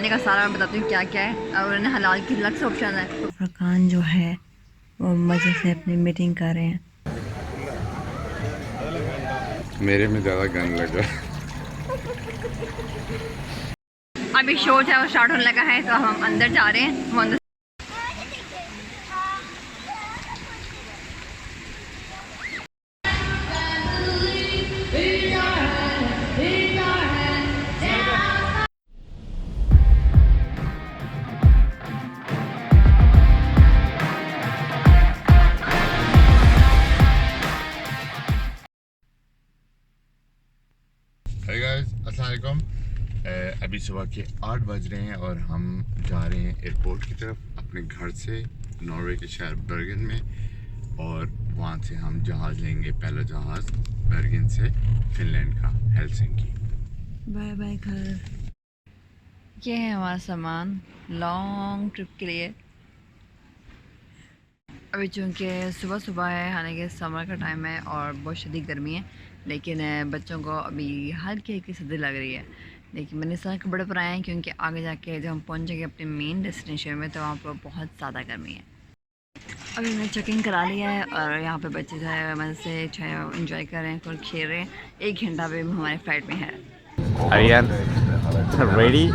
खाने का सारा मैं बताती हूँ क्या क्या है। और उन्हें हलाल की अलग से ऑप्शन है। फरकान जो है वो मज़े से अपनी मीटिंग कर रहे हैं। मेरे में ज़्यादा गन लगा। अभी शो जो है वो स्टार्ट होने लगा है, तो हम अंदर जा रहे हैं। वो अंदर Hey guys, अस्सलाम वालेकुम। अभी सुबह के 8 बज रहे हैं और हम जा रहे हैं एयरपोर्ट की तरफ अपने घर से नॉर्वे के शहर बर्गन में। और वहाँ से हम जहाज़ लेंगे, पहला जहाज़ बर्गन से फिनलैंड का, हेलसिंकी। बाय बाय घर। ये है हमारा सामान लॉन्ग ट्रिप के लिए। अभी चूँकि सुबह सुबह है, हालांकि समर का टाइम है और बहुत शदीद गर्मी है, लेकिन बच्चों को अभी हल्की हल्की सर्दी लग रही है। लेकिन मैंने सर कपड़े पर आए हैं क्योंकि आगे जाके जब हम पहुँचेंगे अपने मेन डेस्टिनेशन में तो वहाँ पर बहुत ज़्यादा गर्मी है। अभी मैंने चेकिंग करा लिया है और यहाँ पे बच्चे जो है मज़े से जो है इंजॉय कर रहे हैं, और खेल रहे हैं। 1 घंटा भी हमारे फ्लाइट में है। आर्यन रेडी?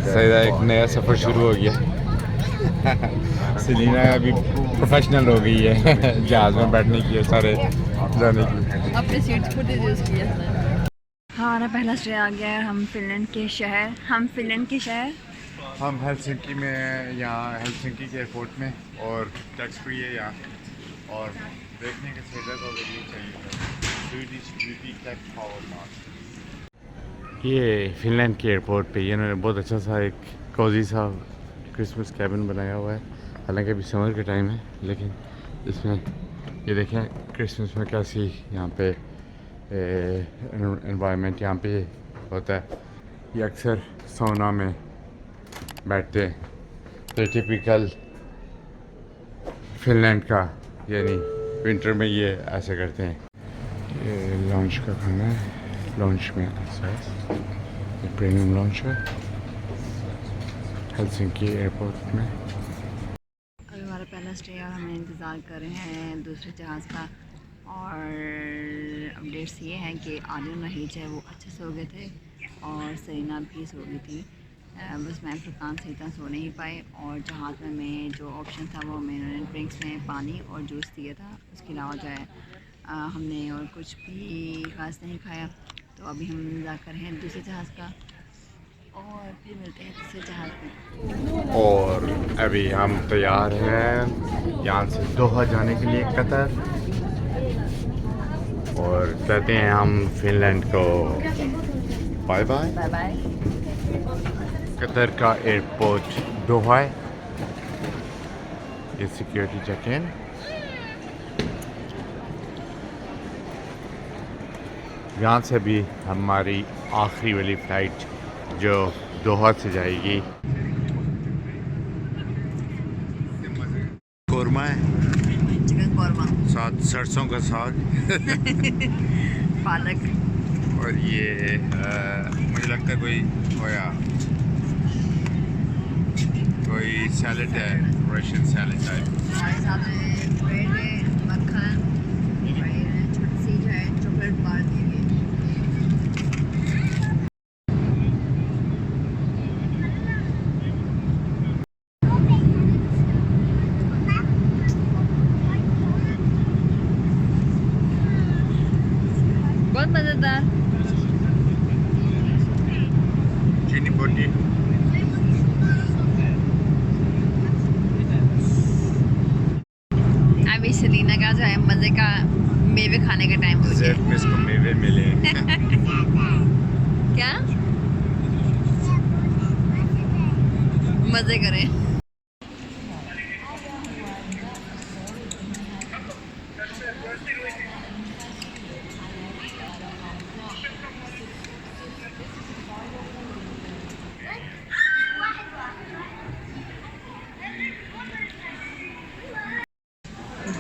सही, एक नया सफ़र शुरू हो गया। सेलिना अभी प्रोफेशनल हो गई है जहाज़ में बैठने की, सारे जाने की। अपने सीट्स खुद यूज़ किया है। हमारा पहला स्टे आ गया है। हम फिनलैंड के शहर हम हेलसिंकी में हैं, यहाँ हेलसिंकी के एयरपोर्ट में, और टैक्स फ्री है यहाँ। और देखने के सहूलत और ये चाहिए Swedish beauty tax power mark. ये फिनलैंड के एयरपोर्ट पे ये इन्होंने बहुत अच्छा सा एक कोजी सा क्रिसमस कैबिन बनाया हुआ है। हालांकि अभी समर का टाइम है, लेकिन इसमें ये देखें क्रिसमस में कैसी यहाँ पे एनवायरनमेंट यहाँ पे होता है। ये अक्सर सोना में बैठते हैं, तो टिपिकल फिनलैंड का, यानी विंटर में ये ऐसे करते हैं। ये लॉन्च का खाना है, लॉन्च में ऐसा है, ये प्रीमियम लॉन्च है हेलसिंकी एयरपोर्ट में। अभी हमारा पहला स्टे और हम इंतज़ार कर रहे हैं दूसरे जहाज़ का। और अपडेट्स ये हैं कि आर्यन और हीच है वो अच्छे से हो गए थे और सरीना भी सो गई थी। बस मैं फरकान सही तरह सो नहीं पाए। और जहाज़ में जो ऑप्शन था वो मैंने ड्रिंक्स में पानी और जूस दिया था, उसके अलावा जो है हमने और कुछ भी खास नहीं खाया। तो अभी हम इंतज़ार कर रहे हैं दूसरे जहाज़ का और फिर मिलते हैं दूसरे जहाज़ में। और अभी हम तैयार हैं यहाँ से दोहा जाने के लिए, कतर। और कहते हैं हम फिनलैंड को bye bye. Bye bye. Qatar का एयरपोर्ट दोहा है। ये सिक्योरिटी चेक इन। यहाँ से भी हमारी आखिरी वाली फ़्लाइट जो दोहा से जाएगी। कोरमा है, चिकन कौरमा, साथ सरसों का साग पालक, और ये मुझे लगता है कोई सैलड है, रशियन सैलड टाइप। हमारे साथ में ब्रेड है, मक्खन, छोटी सी जो है चॉकलेट बार दी गई। बहुत मज़ेदार। चीनी बोटी। अभी सलीना का जो है मज़े का मेवे खाने का टाइम हो गया में इसको मेवे मिले। क्या मज़े करें।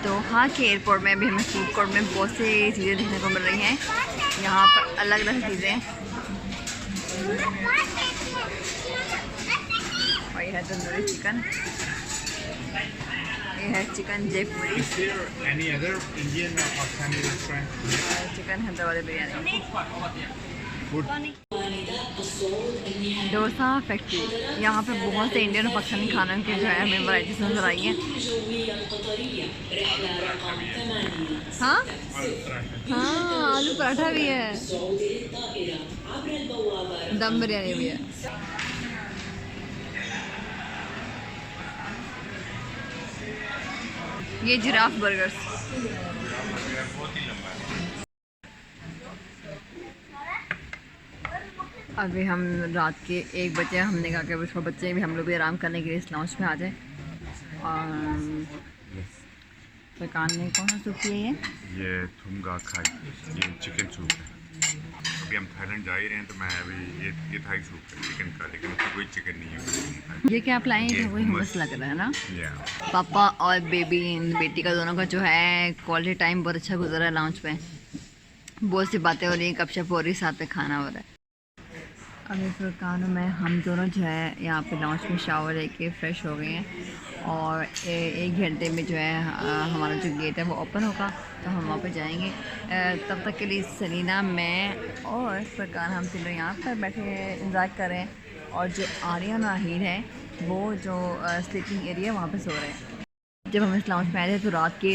दोहा के एयरपोर्ट में अभी हमें फूड कोर्ट में बहुत सी चीज़ें देखने को मिल रही हैं। यहाँ पर अलग अलग चीज़ें और ये है तंदूरी चिकन, ये है chicken Jaipuri, Is there any other Indian or Pakistani restaurant? Chicken Hyderabadi biryani. Food. Dosa factory, यहाँ पे बहुत से इंडियन और पाकिस्तानी खानों की जो है हमें वैराइटीज नजर आई हैं। हाँ हाँ, आलू पराठा भी है, दम बिरयानी भी है। ये जिराफ बर्गर्स, अभी हम रात के 1 बजे, हमने कहा कि उसको बच्चे भी हम लोग भी आराम करने के लिए इस लॉन्च में आ जाए। और सरकार ने कौन सा सूप किया है? ये थुमगा खाई, ये चिकन सूप है। अभी हम थाईलैंड जा ही रहे हैं तो मैं अभी ये थाई सूप है चिकन का, लेकिन उसमें कोई चिकन नहीं है। ये क्या आप लाए हैं? कोई हमस लग रहा है ना। पापा और बेटी का दोनों का जो है क्वालिटी टाइम बहुत अच्छा गुजरा है लॉन्च पे। बहुत सी बातें हो रही हैं, गपशप हो रही है, साथ में खाना हो रहा है। अभी फुरकान में हम दोनों जो है यहाँ पे लॉन्च में शावर लेके फ्रेश हो गए हैं और 1 घंटे में जो है हमारा जो गेट है वो ओपन होगा, तो हम वहाँ पे जाएंगे। तब तक के लिए सलीना, मैं और फुरकान हम तीनों यहाँ पर बैठे इंतज़ार कर रहे हैं। और जो आर्यन और आहिर है वो जो स्लीपिंग एरिया वहाँ पे सो रहे हैं। जब हम इस लॉन्च में आए थे तो रात के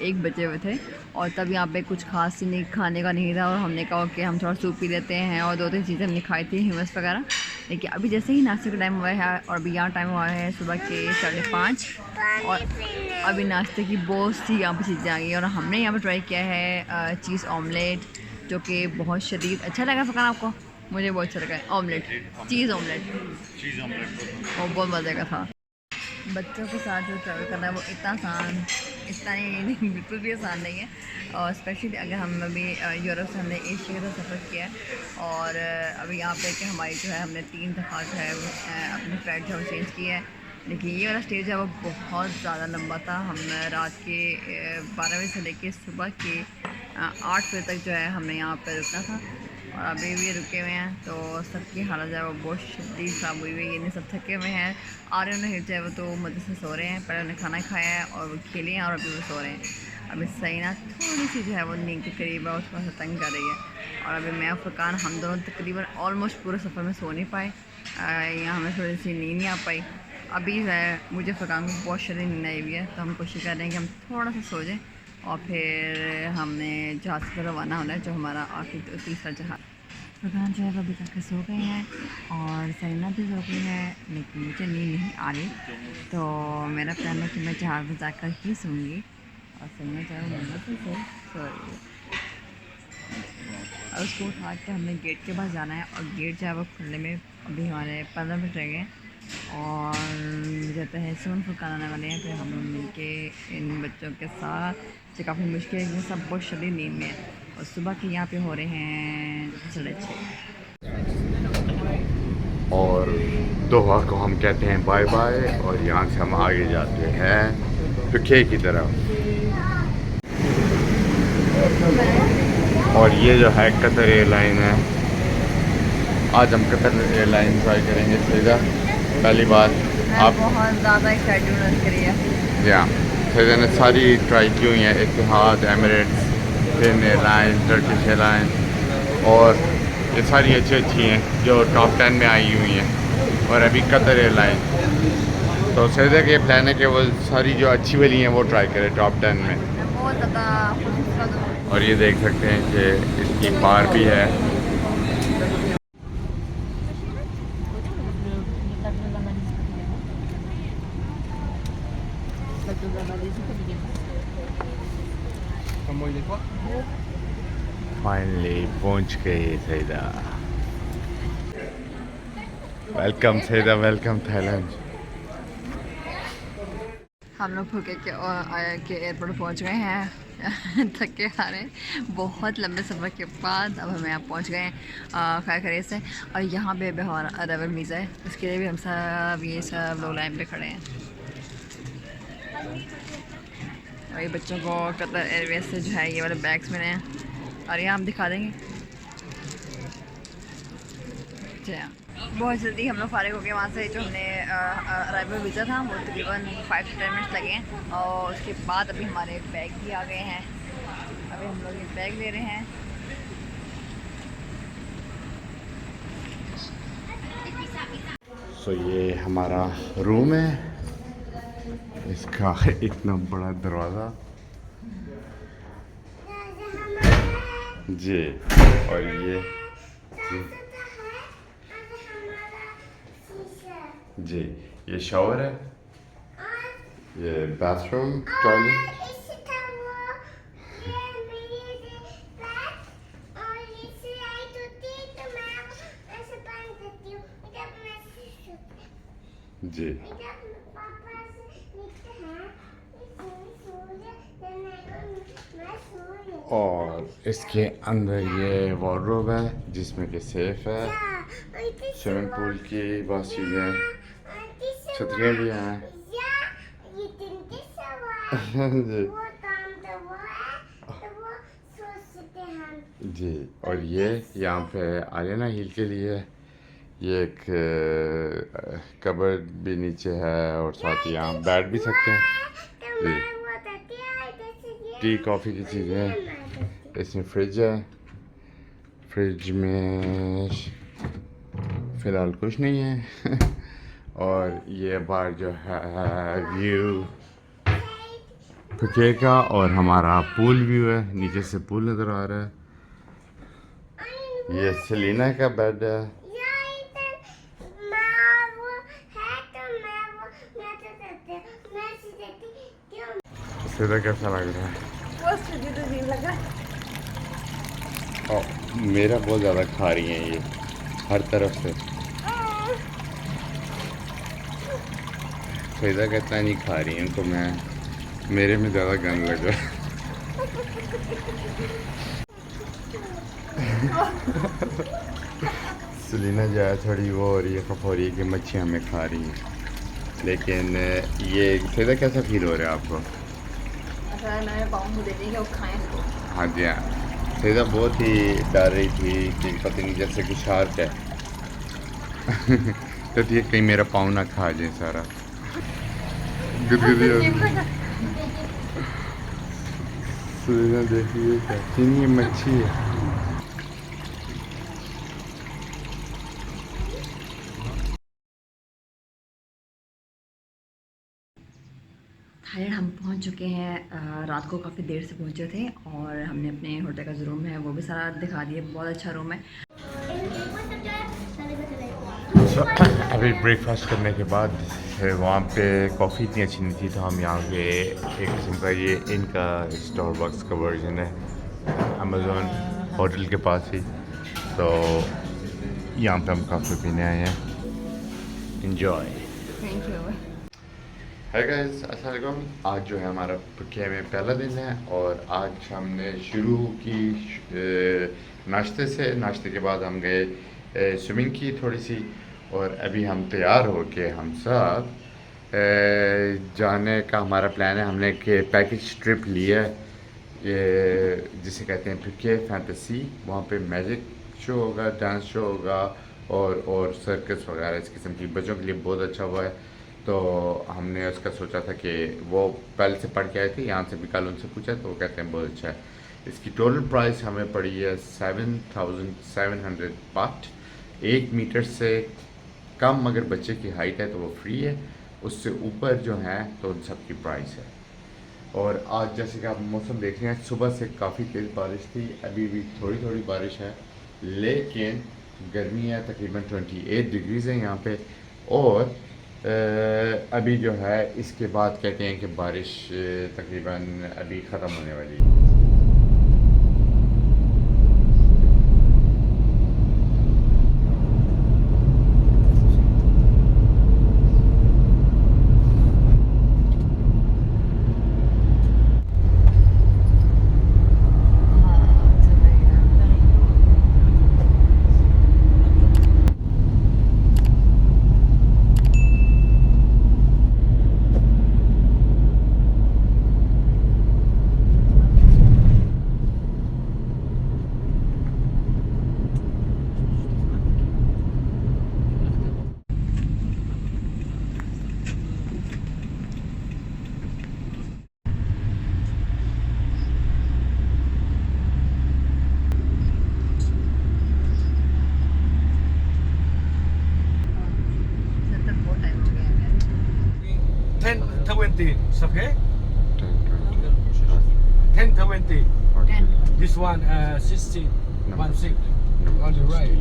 1 बजे हुए थे और तब यहाँ पे कुछ खास नहीं खाने का नहीं था और हमने कहा कि हम थोड़ा सूप पी लेते हैं और 2-3 चीज़ें हमने खाई थी, ह्यूमस वगैरह। लेकिन अभी जैसे ही नाश्ते का टाइम हुआ है और अभी यहाँ टाइम हुआ है सुबह के 5:30 और अभी नाश्ते की बहुत सी यहाँ पर चीज़ें आ गई और हमने यहाँ पर ट्राई किया है चीज़ ऑमलेट, जो कि बहुत शदीद अच्छा लगा। फकान आपको? मुझे बहुत अच्छा लगा ऑमलेट, चीज़ ऑमलेट वो बहुत मज़े का था। बच्चों के साथ जो ट्रैवल करना है वो इतना नहीं बिल्कुल भी आसान नहीं है। और स्पेशली अगर हम अभी यूरोप से हमने एशिया का सफ़र किया है और अभी यहाँ पे कि हमारी जो है हमने 3 दफ़ा जो है अपनी फ़्लाइट जो है चेंज की है। लेकिन ये वाला स्टेज है वो बहुत ज़्यादा लंबा था। हम रात के 12 बजे से लेके सुबह के 8 बजे तक जो है हमने यहाँ पर रुकना था और अभी भी रुके हुए हैं। तो सबकी हालत जो है वो बहुत शदीद ख़राब हुई हुई है, ये सब थके हुए हैं। आर्यन और हिट जो है वो तो मज़े से सो रहे हैं, पहले उन्हें खाना खाया है और वो खेले हैं और अभी वो सो रहे हैं। अभी सहीना थोड़ी सी जो है वो नींद के करीब है, उसको तंग कर रही है। और अभी मैं फुरकान हम दोनों तकरीबन ऑलमोस्ट पूरे सफ़र में सो नहीं पाए, यहाँ हमें थोड़ी सी नींद नहीं आ पाई। अभी जो है मुझे फुरकान को बहुत शदीद नींद आई हुई है, तो हम कोशिश कर रहे हैं कि हम थोड़ा सा सो जाएँ और फिर हमने जहाज़ पर रवाना होना है, जो हमारा आखिरी 3रा जहाज़। फुरकान जो है वो अभी तक सो गए हैं और सरीना भी सो गई है, लेकिन मुझे नींद नहीं आ रही। तो मेरा प्लान है कि मैं जहाज़ में जाकर ही सोऊंगी और सरीना जो है वो मम्मा से सो रही है। और उसको उठा के हमने गेट के पास जाना है और गेट जो है वो खुलने में अभी हमारे 15 मिनट रह गए और मुझे तहसून फुरकान आने वाले हैं। फिर हम लोग मिल के इन बच्चों के साथ जो काफ़ी मुश्किल है, सब बहुत शदीद नींद में है और सुबह के यहाँ पे हो रहे हैं 6:30। और दोहा को हम कहते हैं बाय बाय और यहाँ से हम आगे जाते हैं पीछे की तरफ। और ये जो है कतर एयरलाइन है। आज हम कतर एयरलाइन ट्राई करेंगे सीधा। पहली बार आप बहुत ज़्यादा एक्साइटेड करिए। या सीधा ने सारी ट्राई की हुई हैं, Etihad, Emirates, Finn airline, Turkish airline, और ये सारी अच्छी हैं जो टॉप 10 में आई हुई हैं। और अभी कतर एयरलाइन, तो सीधा के प्लान है कि वो सारी जो अच्छी वाली हैं वो ट्राई करें टॉप 10 में। बहुत ज़्यादा। और ये देख सकते हैं कि इसकी बार भी है। फाइनली पहुंच गए Saeeda. Welcome Saeeda, welcome Thailand. हम लोग फुके के एयरपोर्ट पहुंच गए हैं थके हारे बहुत लंबे सफ़र के बाद। अब हम यहाँ पहुंच गए हैं खैर खैरियत से। और यहाँ पे हमारा अराइवल वीज़ा है, उसके लिए भी हम सब लोग लाइन पे खड़े हैं। और ये बच्चों को कतर एयरवेज से जो है ये वाले बैग्स मिले हैं और यहाँ हम दिखा देंगे। अच्छा, बहुत जल्दी हम लोग फारिग हो गए वहाँ से। जो हमने अराइवल वीज़ा था वो तकरीबन 5 से 10 मिनट्स लगे हैं, और उसके बाद अभी हमारे बैग भी आ गए हैं। अभी हम लोग ये बैग ले रहे हैं। सो ये हमारा रूम है, इसका इतना बड़ा दरवाज़ा जी, और जी ये शॉवर है, ये बाथरूम टॉयलेट। जी और इसके अंदर ये वार्डरोब है जिसमें कि सेफ है, स्विमिंग पूल की बहुत चीज़ें, छतरियाँ भी हैं जी जी। और ये यहाँ पे आलियाना हिल के लिए ये एक कबर्ड भी नीचे है, और साथ ही यहाँ बैठ भी सकते हैं जी। टी कॉफ़ी की चीज़ें, इसमें फ्रिज है, फ्रिज में फ़िलहाल कुछ नहीं है और ये बाहर जो है व्यू पुके का, और हमारा पूल व्यू है, नीचे से पूल नज़र आ रहा है। ये सेलिना का बेड है। सीधा कैसा लग रहा है? और मेरा बहुत ज़्यादा खा रही हैं ये हर तरफ से। फैज़ा कहता नहीं खा रही हैं, तो मैं मेरे में ज़्यादा गंद लग रहा है सेलिना जो है थोड़ी वो हो रही है, खप हो रही है कि मच्छियाँ हमें खा रही हैं, लेकिन ये फैज़ा कैसा फील हो रहा है आपको? हाँ जी हाँ, फैज़ा बहुत ही डर रही थी कि पता नहीं जैसे कि शार्क है तो ये कहीं मेरा पाँव ना खा जाए सारा गुदगुदी। फैज़ा देखिए कैसी मच्छी है। थाईलैंड हम पहुंच चुके हैं। रात को काफ़ी देर से पहुंचे थे, और हमने अपने होटल का जो रूम है वो भी सारा दिखा दिया। बहुत अच्छा रूम है। अभी ब्रेकफास्ट करने के बाद वहाँ पे कॉफ़ी इतनी अच्छी नहीं थी, तो हम यहाँ पे एक किस्म का ये इनका स्टारबक्स का वर्जन है अमेज़ोन होटल के पास ही, तो यहाँ पे हम कॉफ़ी पीने आए हैं। Enjoy. Thank you. Hi guys, अस्सलाम वालेकुम। आज जो है हमारा पुके में पहला दिन है, और आज हमने शुरू की नाश्ते से। नाश्ते के बाद हम गए स्विमिंग की थोड़ी सी, और अभी हम तैयार हो के हम सब जाने का हमारा प्लान है। हमने एक पैकेज ट्रिप लिया है, ये जिसे कहते हैं पुके फैंटेसी। वहाँ पे मैजिक शो होगा, डांस शो होगा, और सर्कस वगैरह इस किस्म की, बच्चों के लिए बहुत अच्छा हुआ है। तो हमने उसका सोचा था कि वो पहले से पढ़ के आए थे, यहाँ से भी कल उनसे पूछा तो वो कहते हैं बहुत अच्छा है। इसकी टोटल प्राइस हमें पड़ी है 7,700 बाट। 1 मीटर से कम अगर बच्चे की हाइट है तो वो फ्री है, उससे ऊपर जो है तो उन सब की प्राइस है। और आज जैसे कि आप मौसम देख रहे हैं, सुबह से काफ़ी तेज़ बारिश थी, अभी भी थोड़ी थोड़ी बारिश है, लेकिन गर्मी है, तकरीबन 28 डिग्रीज़ है यहाँ पे। और अभी जो है इसके बाद कहते हैं कि बारिश तकरीबन अभी ख़त्म होने वाली है। 10:20. It's okay? 10:20. 10:20. Okay. This one 16. No. 16. On the right.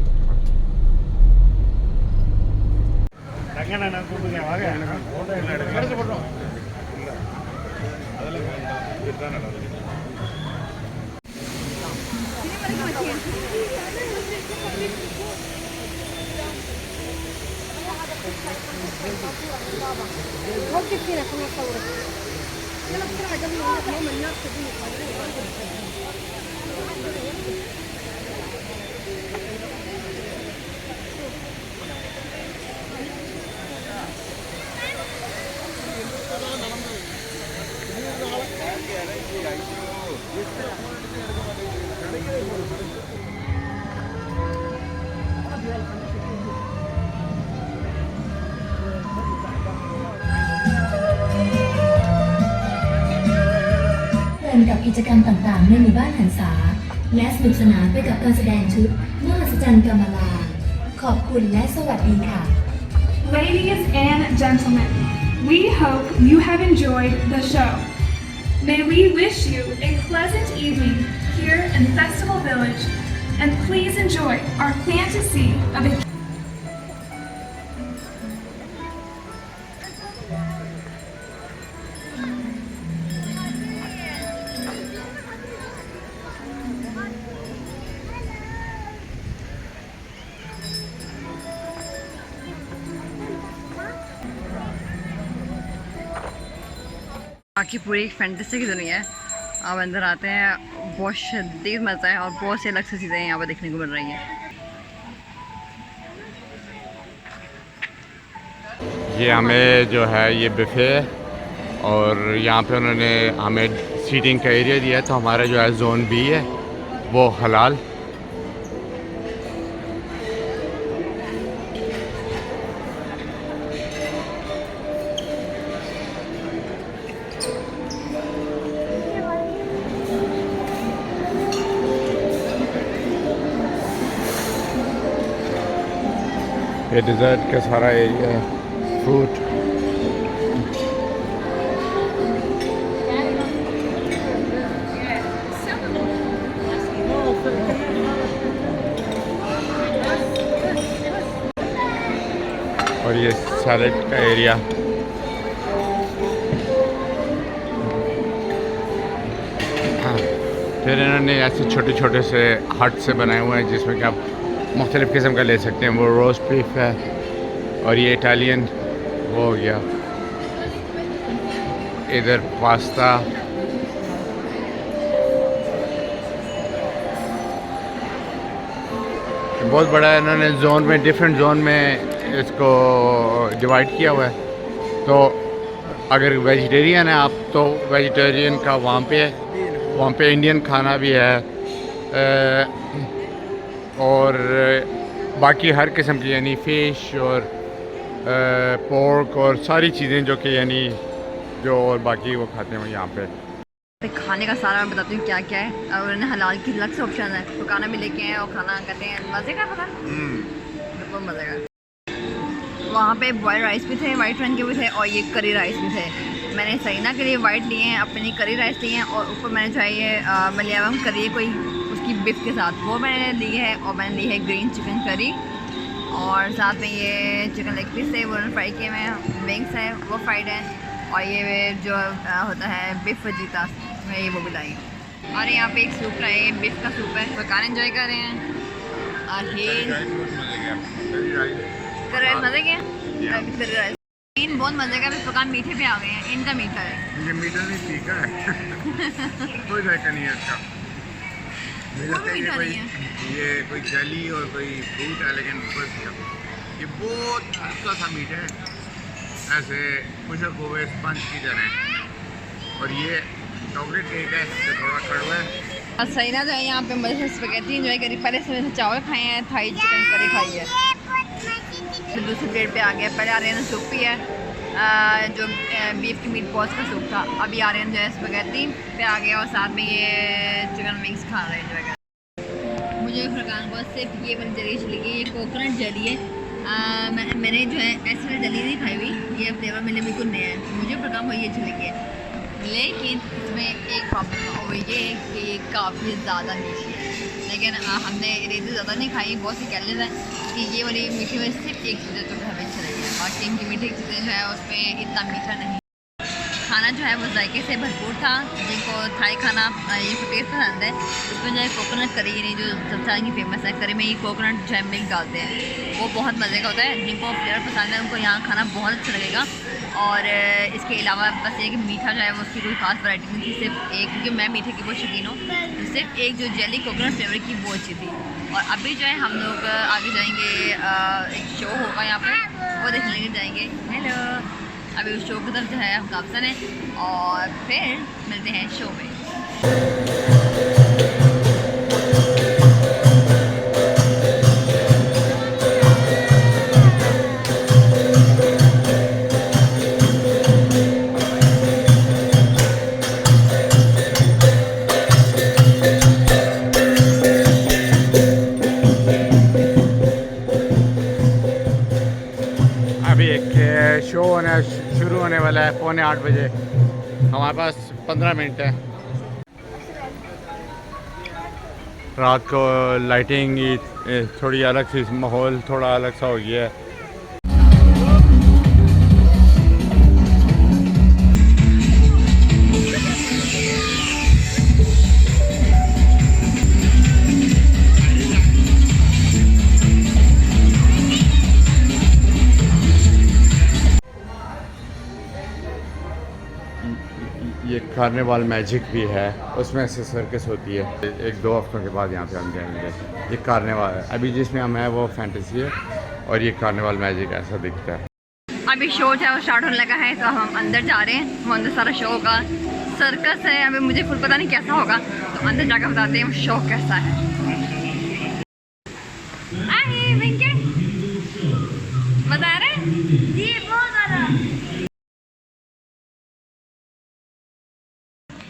เพลินกับกิจกรรมต่างๆในหมู่บ้านหันษาและสนุกสนานไปกับการแสดงชุดมหัศจรรย์กำมะลาขอบคุณและสวัสดีค่ะ Ladies and gentlemen, we hope you have enjoyed the show. May we wish you a pleasant evening here in Festival Village, and please enjoy our fantasy of a बाकी पूरी एक fantasy की दुनिया है। आप अंदर आते हैं, बहुत शदीद मज़ा है और बहुत से अलग से चीज़ें यहाँ पर देखने को मिल रही हैं। ये हमें जो है ये बुफे है और यहाँ पे उन्होंने हमें सीटिंग का एरिया दिया है, तो हमारा जो है जोन बी है वो हलाल। ये डिज़र्ट का सारा एरिया है, फ्रूट। और ये सैलेड का एरिया। हाँ, फिर इन्होंने ऐसे छोटे छोटे से हट से बनाए हुए हैं जिसमें कि आप मुख्तलिफ़ किस्म का ले सकते हैं। वो रोस्ट बीफ है और ये इटालियन वो हो गया, इधर पास्ता। बहुत बड़ा है, इन्होंने जोन में डिफरेंट जोन में इसको डिवाइड किया हुआ है। तो अगर वेजिटेरियन है आप तो वेजिटेरियन का वहाँ पे इंडियन खाना भी है और बाकी हर किस्म की यानी फ़िश और पोर्क और सारी चीज़ें जो कि यानी जो और बाकी वो खाते हैं यहाँ पे। खाने का सारा मैं बताती हूँ क्या क्या है। और उन्होंने हलाल की अलग से ऑप्शन है, तो खाना भी लेके आए और खाना करते हैं। मज़े का पता बहुत मज़े का। वहाँ पे बॉयल राइस भी थे, वाइट रंग के भी थे और ये करी राइस भी थे। मैंने सहीना के लिए वाइट लिए हैं, अपने लिए करी राइस लिए हैं और ऊपर मैंने जो है ये मलयालम करी है कोई उसकी बिफ के साथ, वो मैंने ली है। और मैंने ली है ग्रीन चिकन करी और साथ में ये चिकन लेग पीस है वो फ्राई किए हुए हैं, विंग्स है वो फ्राइड है और ये जो होता है बिफ फजीता मैं ये वो भी लाई है। और यहाँ पे एक सूप लाए, ये बिफ का सूप है, तो खाना एंजॉय कर रहे हैं। और करी मज़े के करी राइस इन बहुत मज़े का। पकान मीठे पे आ गए हैं, इनका मीठा है, ये मीठा नहीं तीखा है कोई जायका नहीं है इसका। मुझे लगता है ये कोई जली और कोई फ्रूट है, लेकिन ये बहुत हल्का सा मीठा है, ऐसे खुशक हुए स्पंज की तरह। और ये चॉकलेट केक है जो थोड़ा कड़वा है। और सही ना जो है यहाँ पे मज़े से स्पैगेटी एंजॉय करी। पहले से चावल खाए हैं, थाई चिकन करी खाई है, फिर दूसरी प्लेट पे आ गया। पहले आ रहे हैं सूप भी है जो बीफ की मीट बॉल्स का सूप था। अभी आ रहे हैं जो है स्पैगेटी, फिर आ गया और साथ में ये चिकन विंग्स खा रहे हैं एंजॉय कर। मुझे फरकान बहुत से ये वाली जली अच्छी लगी, ये कोकोनट जली है मैंने जो है ऐसे दली नहीं खाई हुई, ये फ्लेवर मेरे लिए बिल्कुल नया है, मुझे पता हुआ ये अच्छी लगी है। लेकिन इसमें एक प्रॉब्लम है और ये कि ये काफ़ी ज़्यादा मीठी है। लेकिन हमने रेत ज़्यादा नहीं खाई, बहुत सी कैलोरीज हैं कि ये वाली मीठी वजह सिर्फ एक चीज़ जो हमें अच्छी लगी है, बाकी इनकी मीठी चीज़ें जो है उसमें इतना मीठा नहीं। खाना जो है वो जायके से भरपूर था। जिनको थाई खाना ये टेस्ट पसंद है, उसमें जो है कोकोनट करी यानी जो सबसे की फेमस है, करी में ये कोकोनट जो है मिल्क डालते हैं, वो बहुत मज़े का होता है। जिनको फ्लेवर पसंद है उनको यहाँ खाना बहुत अच्छा लगेगा। और इसके अलावा बस ये कि मीठा जो है वो उसकी कोई खास वैरायटी नहीं थी, सिर्फ एक, क्योंकि मैं मीठे की बहुत शौकीन हूँ, तो सिर्फ एक जो जेली कोकोनट फ्लेवर की वो अच्छी थी। और अभी जो है हम लोग आगे जाएंगे, एक शो होगा यहाँ पर, वो देखने के जाएंगे। हेलो, अभी उस शो की तरफ जो है हम काफसन है और फिर मिलते हैं शो में। अभी एक शो शुरू होने वाला है 7:45 बजे। हमारे पास 15 मिनट है। रात को लाइटिंग थोड़ी अलग सी, माहौल थोड़ा अलग सा हो गया है। ये कार्निवाल मैजिक भी है, उसमें से सर्कस होती है। 1-2 हफ्तों के बाद यहाँ पे हम जाएंगे। ये कार्निवाल है, अभी जिसमें हम हैं वो फैंटेसी है और ये कार्निवाल मैजिक ऐसा दिखता है। अभी शो जो है वो स्टार्ट होने लगा है, तो हम अंदर जा रहे हैं। वो अंदर सारा शो का सर्कस है, अभी मुझे खुद पता नहीं कैसा होगा, तो अंदर जाकर बताते हैं शो कैसा है। मजा आ रहा है जी, बहुत ज़्यादा।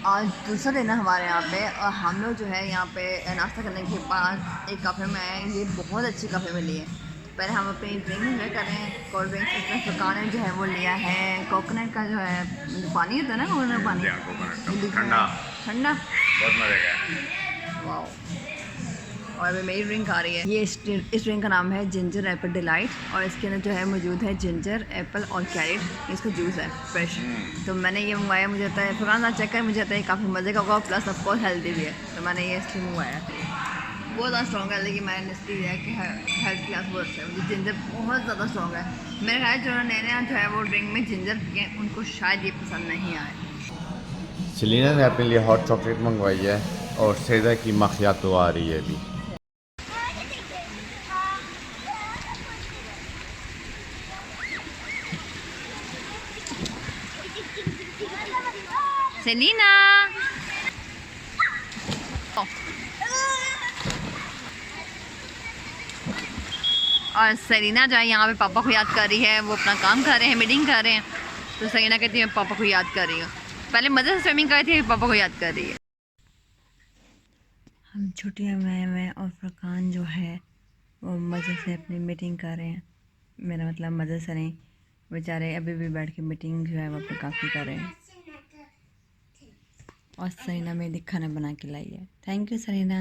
आज दूसरा दिन है हमारे यहाँ पे, और हम लोग जो है यहाँ पे नाश्ता करने के बाद एक काफ़े में आए। ये बहुत अच्छी काफ़े मिली है। पहले हम अपनी ड्रिंक एंजॉय कर रहे हैं। कोल्ड ड्रिंक्स इसमें दुकान जो है वो लिया है कोकोनट का, जो है पानी होता है ना, कोकोनट पानी ठंडा ठंडा, बहुत मज़े का। वाओ। और अभी मेरी ड्रिंक आ रही है। ये इस ड्रिंक का नाम है जिंजर एप्पल डिलाइट, और इसके अंदर जो है मौजूद है जिंजर एप्पल और कैरेट, इसका जूस है फ्रेश। तो मैंने ये मंगवाया, मुझे आता है फुरकान साथ चेक कर, मुझे आता है काफ़ी मज़े का होगा, प्लस ऑफकोर्स हेल्दी भी है, तो मैंने ये इसलिए मंगवाया। बहुत ज़्यादा स्ट्रॉन्ग है, लेकिन मैंने इसलिए लिया कि हेल्थ क्लास बहुत अच्छा है। मुझे जिंजर बहुत ज़्यादा स्ट्रॉन्ग है। मेरे ख्याल जो नए नया जो है वो ड्रिंक में जिंजर पिए, उनको शायद ये पसंद नहीं आए। सेलिना ने अपने लिए हॉट चॉकलेट मंगवाई है और सैदा की मखियातो आ रही है अभी। सेलिना, और सेलिना जो है यहाँ पे पापा को याद कर रही है। वो अपना काम कर रहे हैं, मीटिंग कर रहे हैं, तो सेलिना कहती है पापा को याद कर रही हूँ। पहले मज़े से स्विमिंग कर रही थी, पापा को याद कर रही है। हम छुट्टियाँ में और फुरकान जो है वो मज़े से अपनी मीटिंग कर रहे हैं। मेरा मतलब मज़े से नहीं, बेचारे अभी भी बैठ के मीटिंग जो है वो अपने काफ़ी कर रहे हैं। और सरीना मेरी खाना बना के लाई है, थैंक यू सरीना।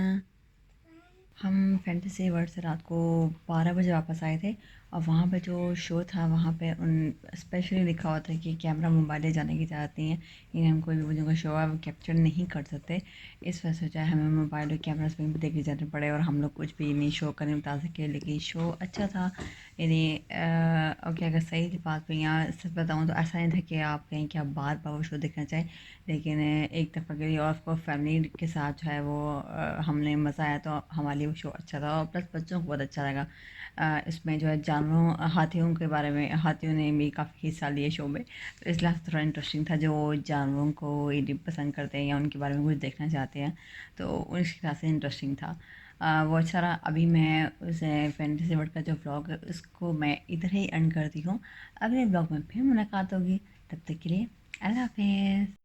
हम फैंटेसी वर्ल्ड से रात को 12 बजे वापस आए थे, और वहाँ पे जो शो था वहाँ पे उन स्पेशली लिखा हुआ था कि कैमरा मोबाइल ले जाने की इजाज़त नहीं है, यानी हम कोई भी जो शो है वो कैप्चर नहीं कर सकते। इस वजह से चाहे हमें मोबाइल और कैमरा स्क्रीन पर देखे जाने पड़े और हम लोग कुछ भी नहीं शो करने बता सके। लेकिन शो अच्छा था, यानी ओके, अगर सही बात पे यहाँ सच बताऊँ तो ऐसा नहीं था कि आप कहें कि आप बार बार वो शो देखना चाहें, लेकिन एक दफ़ा के लिए और आपको फैमिली के साथ जो है वो हमने मज़ा आया, तो हमारे लिए वो शो अच्छा था। और प्लस बच्चों को बहुत अच्छा लगा। इसमें जो है जानवरों, हाथियों के बारे में, हाथियों ने भी काफ़ी हिस्सा लिया शो में, तो इसलिए थोड़ा इंटरेस्टिंग था। जो जानवरों को ये पसंद करते हैं या उनके बारे में कुछ देखना चाहते हैं, तो उस हिसाब से इंटरेस्टिंग था। वो अच्छा रहा। अभी मैं उस फैंटेसी वर्ल्ड का जो व्लॉग है उसको मैं इधर ही एंड करती हूँ। अगले व्लॉग में फिर मुलाकात होगी, तब तक के लिए अल्लाह हाफिज़।